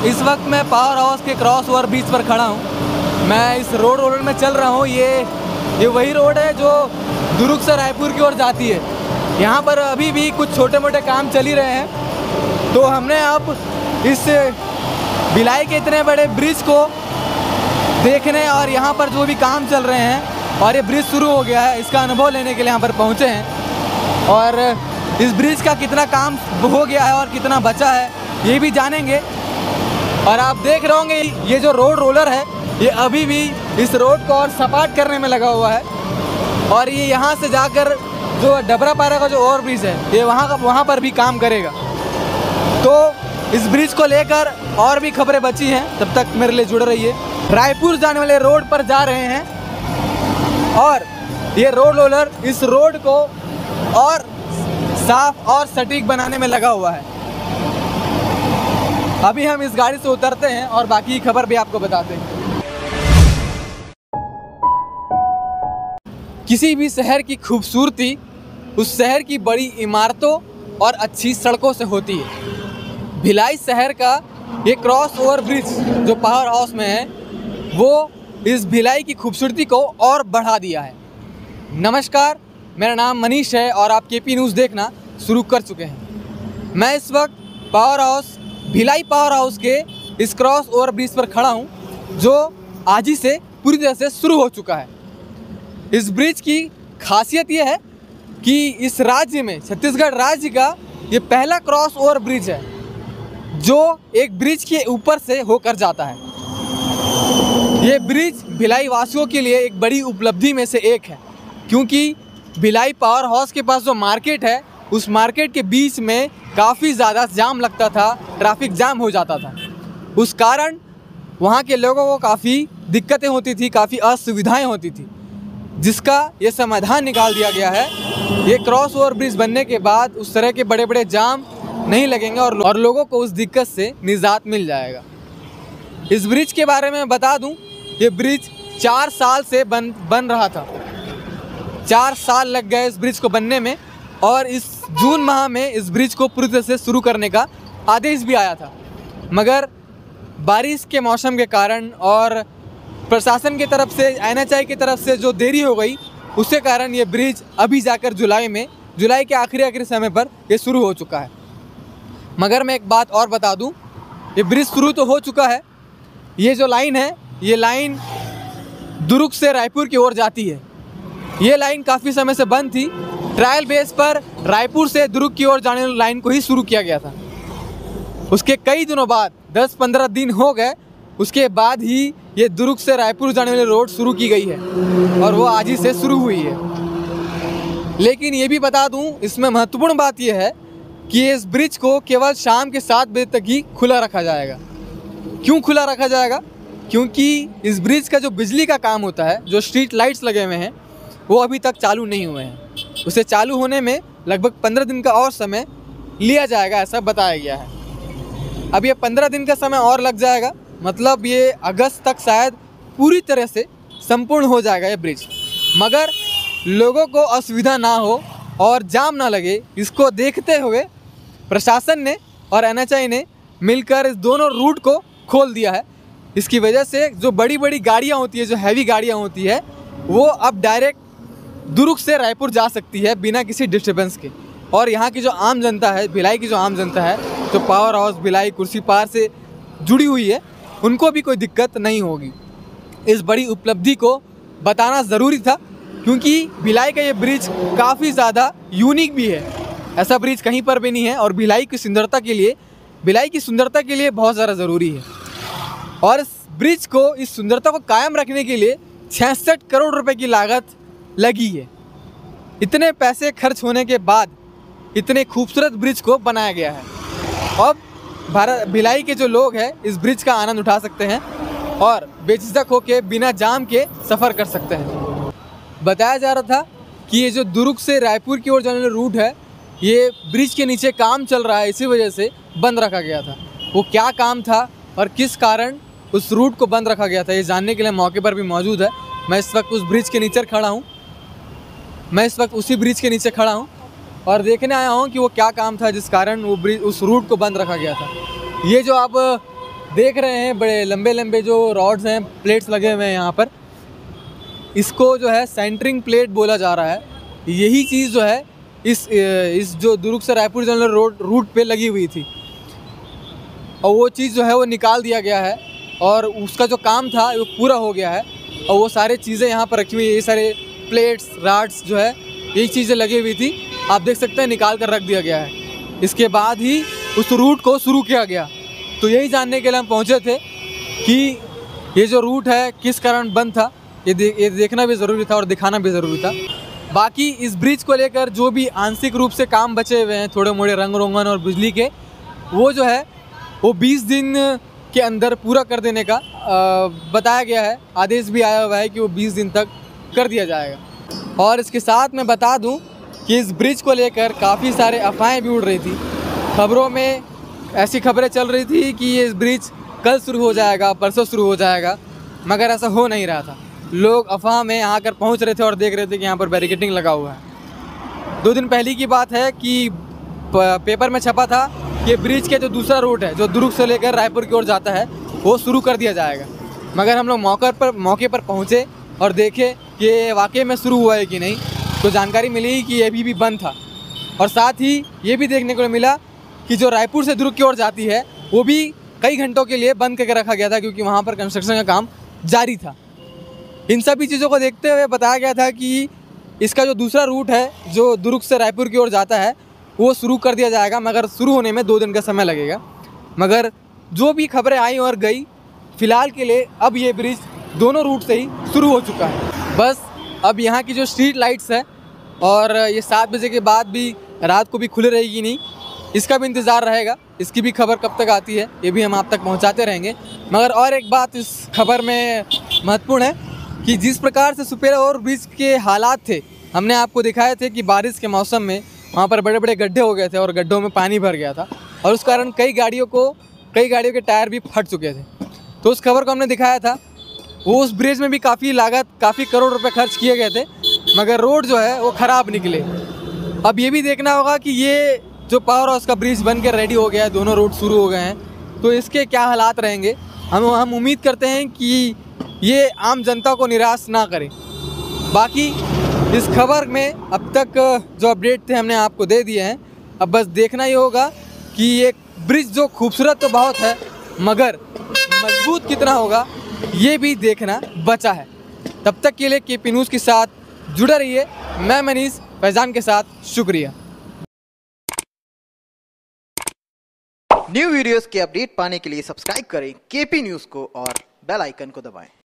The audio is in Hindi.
इस वक्त मैं पावर हाउस के क्रॉस ओवर ब्रिज पर खड़ा हूँ। मैं इस रोड में चल रहा हूँ। ये वही रोड है जो दुर्ग से रायपुर की ओर जाती है। यहाँ पर अभी भी कुछ छोटे मोटे काम चल ही रहे हैं, तो हमने अब इस भिलाई के इतने बड़े ब्रिज को देखने और यहाँ पर जो भी काम चल रहे हैं और ये ब्रिज शुरू हो गया है, इसका अनुभव लेने के लिए यहाँ पर पहुँचे हैं। और इस ब्रिज का कितना काम हो गया है और कितना बचा है ये भी जानेंगे। और आप देख रहे होंगे ये जो रोड रोलर है ये अभी भी इस रोड को और सपाट करने में लगा हुआ है। और ये यहाँ से जाकर जो डबरापारा का जो ओवर ब्रिज है ये वहाँ पर भी काम करेगा। तो इस ब्रिज को लेकर और भी खबरें बची हैं, तब तक मेरे लिए जुड़े रहिए। रायपुर जाने वाले रोड पर जा रहे हैं और ये रोड रोलर इस रोड को और साफ और सटीक बनाने में लगा हुआ है। अभी हम इस गाड़ी से उतरते हैं और बाकी की खबर भी आपको बताते हैं। किसी भी शहर की खूबसूरती उस शहर की बड़ी इमारतों और अच्छी सड़कों से होती है। भिलाई शहर का ये क्रॉस ओवर ब्रिज जो पावर हाउस में है वो इस भिलाई की खूबसूरती को और बढ़ा दिया है। नमस्कार, मेरा नाम मनीष है और आप केपी न्यूज़ देखना शुरू कर चुके हैं। मैं इस वक्त भिलाई पावर हाउस के इस क्रॉस ओवर ब्रिज पर खड़ा हूँ जो आज ही से पूरी तरह से शुरू हो चुका है। इस ब्रिज की खासियत ये है कि इस राज्य में, छत्तीसगढ़ राज्य का ये पहला क्रॉस ओवर ब्रिज है जो एक ब्रिज के ऊपर से होकर जाता है। ये ब्रिज भिलाई वासियों के लिए एक बड़ी उपलब्धि में से एक है, क्योंकि भिलाई पावर हाउस के पास जो मार्केट है उस मार्केट के बीच में काफ़ी ज़्यादा जाम लगता था, ट्रैफिक जाम हो जाता था। उस कारण वहाँ के लोगों को काफ़ी दिक्कतें होती थी, काफ़ी असुविधाएं होती थी, जिसका ये समाधान निकाल दिया गया है। ये क्रॉस ओवर ब्रिज बनने के बाद उस तरह के बड़े बड़े जाम नहीं लगेंगे और लोगों को उस दिक्कत से निजात मिल जाएगा। इस ब्रिज के बारे में बता दूं, ये ब्रिज 4 साल से बन रहा था। 4 साल लग गए इस ब्रिज को बनने में और इस जून माह में इस ब्रिज को पूरी तरह से शुरू करने का आदेश भी आया था, मगर बारिश के मौसम के कारण और प्रशासन की तरफ से, NHAI की तरफ से जो देरी हो गई उसके कारण ये ब्रिज अभी जाकर जुलाई के आखिरी समय पर ये शुरू हो चुका है। मगर मैं एक बात और बता दूं, ये ब्रिज शुरू तो हो चुका है। ये जो लाइन है ये लाइन दुर्ग से रायपुर की ओर जाती है। ये लाइन काफ़ी समय से बंद थी। ट्रायल बेस पर रायपुर से दुर्ग की ओर जाने वाली लाइन को ही शुरू किया गया था। उसके कई दिनों बाद 10-15 दिन हो गए, उसके बाद ही ये दुर्ग से रायपुर जाने वाली रोड शुरू की गई है और वो आज ही से शुरू हुई है। लेकिन ये भी बता दूं, इसमें महत्वपूर्ण बात यह है कि इस ब्रिज को केवल शाम के 7 बजे तक ही खुला रखा जाएगा। क्यों खुला रखा जाएगा? क्योंकि इस ब्रिज का जो बिजली का काम होता है, जो स्ट्रीट लाइट्स लगे हुए हैं, वो अभी तक चालू नहीं हुए हैं। उसे चालू होने में लगभग 15 दिन का और समय लिया जाएगा, ऐसा बताया गया है। अब ये 15 दिन का समय और लग जाएगा, मतलब ये अगस्त तक शायद पूरी तरह से संपूर्ण हो जाएगा ये ब्रिज। मगर लोगों को असुविधा ना हो और जाम ना लगे, इसको देखते हुए प्रशासन ने और NHAI ने मिलकर इस दोनों रूट को खोल दिया है। इसकी वजह से जो बड़ी बड़ी गाड़ियाँ होती है, जो हैवी गाड़ियाँ होती है, वो अब डायरेक्ट दुर्ग से रायपुर जा सकती है बिना किसी डिस्टर्बेंस के। और यहाँ की जो आम जनता है, भिलाई की जो आम जनता है, जो पावर हाउस भिलाई कुर्सी पार से जुड़ी हुई है, उनको भी कोई दिक्कत नहीं होगी। इस बड़ी उपलब्धि को बताना ज़रूरी था, क्योंकि भिलाई का ये ब्रिज काफ़ी ज़्यादा यूनिक भी है। ऐसा ब्रिज कहीं पर भी नहीं है और भिलाई की सुंदरता के लिए बहुत ज़्यादा ज़रूरी है। और इस ब्रिज को, इस सुंदरता को कायम रखने के लिए 66 करोड़ रुपए की लागत लगी है। इतने पैसे खर्च होने के बाद इतने खूबसूरत ब्रिज को बनाया गया है। अब भिलाई के जो लोग हैं इस ब्रिज का आनंद उठा सकते हैं और बेझिझक होकर बिना जाम के सफ़र कर सकते हैं। बताया जा रहा था कि ये जो दुर्ग से रायपुर की ओर जाने वाला रूट है, ये ब्रिज के नीचे काम चल रहा है, इसी वजह से बंद रखा गया था। वो क्या काम था और किस कारण उस रूट को बंद रखा गया था, ये जानने के लिए मौके पर भी मौजूद है। मैं इस वक्त उस ब्रिज के नीचे खड़ा हूँ। उसी ब्रिज के नीचे खड़ा हूँ और देखने आया हूँ कि वो क्या काम था जिस कारण वो ब्रिज, उस रूट को बंद रखा गया था। ये जो आप देख रहे हैं बड़े लंबे लंबे जो रॉड्स हैं, प्लेट्स लगे हुए हैं यहाँ पर, इसको जो है सेंटरिंग प्लेट बोला जा रहा है। यही चीज़ जो है इस जो दुर्ग से रायपुर जनरल रूट पे लगी हुई थी, और वो चीज़ जो है वो निकाल दिया गया है और उसका जो काम था वो पूरा हो गया है। और वो सारे चीज़ें यहाँ पर रखी हुई है, ये सारे प्लेट्स राड्स जो है यही चीज़ें लगी हुई थी, आप देख सकते हैं निकाल कर रख दिया गया है। इसके बाद ही उस रूट को शुरू किया गया। तो यही जानने के लिए हम पहुँचे थे कि ये जो रूट है किस कारण बंद था, ये देखना भी ज़रूरी था और दिखाना भी ज़रूरी था। बाकी इस ब्रिज को लेकर जो भी आंशिक रूप से काम बचे हुए हैं, थोड़े मोड़े रंग रोगन और बिजली के, वो जो है वो 20 दिन के अंदर पूरा कर देने का बताया गया है। आदेश भी आया हुआ है कि वो 20 दिन तक कर दिया जाएगा। और इसके साथ मैं बता दूं कि इस ब्रिज को लेकर काफ़ी सारे अफवाहें भी उड़ रही थी। खबरों में ऐसी खबरें चल रही थी कि ये ब्रिज कल शुरू हो जाएगा, परसों शुरू हो जाएगा, मगर ऐसा हो नहीं रहा था। लोग अफवाह में आकर पहुंच रहे थे और देख रहे थे कि यहाँ पर बैरिकेडिंग लगा हुआ है। 2 दिन पहले की बात है कि पेपर में छपा था कि ब्रिज के जो दूसरा रूट है जो दुर्ग से लेकर रायपुर की ओर जाता है वो शुरू कर दिया जाएगा, मगर हम लोग मौके पर पहुँचे और देखे कि वाकई में शुरू हुआ है कि नहीं, तो जानकारी मिली कि ये भी बंद था। और साथ ही ये भी देखने को मिला कि जो रायपुर से दुर्ग की ओर जाती है वो भी कई घंटों के लिए बंद करके रखा गया था, क्योंकि वहाँ पर कंस्ट्रक्शन का काम जारी था। इन सभी चीज़ों को देखते हुए बताया गया था कि इसका जो दूसरा रूट है जो दुर्ग से रायपुर की ओर जाता है वो शुरू कर दिया जाएगा, मगर शुरू होने में 2 दिन का समय लगेगा। मगर जो भी खबरें आई और गई, फ़िलहाल के लिए अब ये ब्रिज दोनों रूट से ही शुरू हो चुका है। बस अब यहाँ की जो स्ट्रीट लाइट्स है, और ये 7 बजे के बाद भी रात को भी खुले रहेगी नहीं, इसका भी इंतज़ार रहेगा। इसकी भी खबर कब तक आती है ये भी हम आप तक पहुँचाते रहेंगे। मगर और एक बात इस खबर में महत्वपूर्ण है कि जिस प्रकार से सुपेरा ओवर ब्रिज के हालात थे, हमने आपको दिखाए थे कि बारिश के मौसम में वहाँ पर बड़े बड़े गड्ढे हो गए थे और गड्ढों में पानी भर गया था, और उस कारण कई गाड़ियों के टायर भी फट चुके थे। तो उस खबर को हमने दिखाया था। वो उस ब्रिज में भी काफ़ी करोड़ रुपए खर्च किए गए थे, मगर रोड जो है वो ख़राब निकले। अब ये भी देखना होगा कि ये जो पावर हाउस का ब्रिज बन के रेडी हो गया है, दोनों रोड शुरू हो गए हैं, तो इसके क्या हालात रहेंगे। हम उम्मीद करते हैं कि ये आम जनता को निराश ना करे। बाकी इस खबर में अब तक जो अपडेट थे हमने आपको दे दिए हैं। अब बस देखना ही होगा कि ये ब्रिज जो खूबसूरत तो बहुत है, मगर मजबूत कितना होगा ये भी देखना बचा है। तब तक के लिए केपी न्यूज़ के साथ जुड़े रहिए। मैं मनीष फैजान के साथ, शुक्रिया। न्यू वीडियोस के अपडेट पाने के लिए सब्सक्राइब करें केपी न्यूज़ को और बेल आइकन को दबाएं।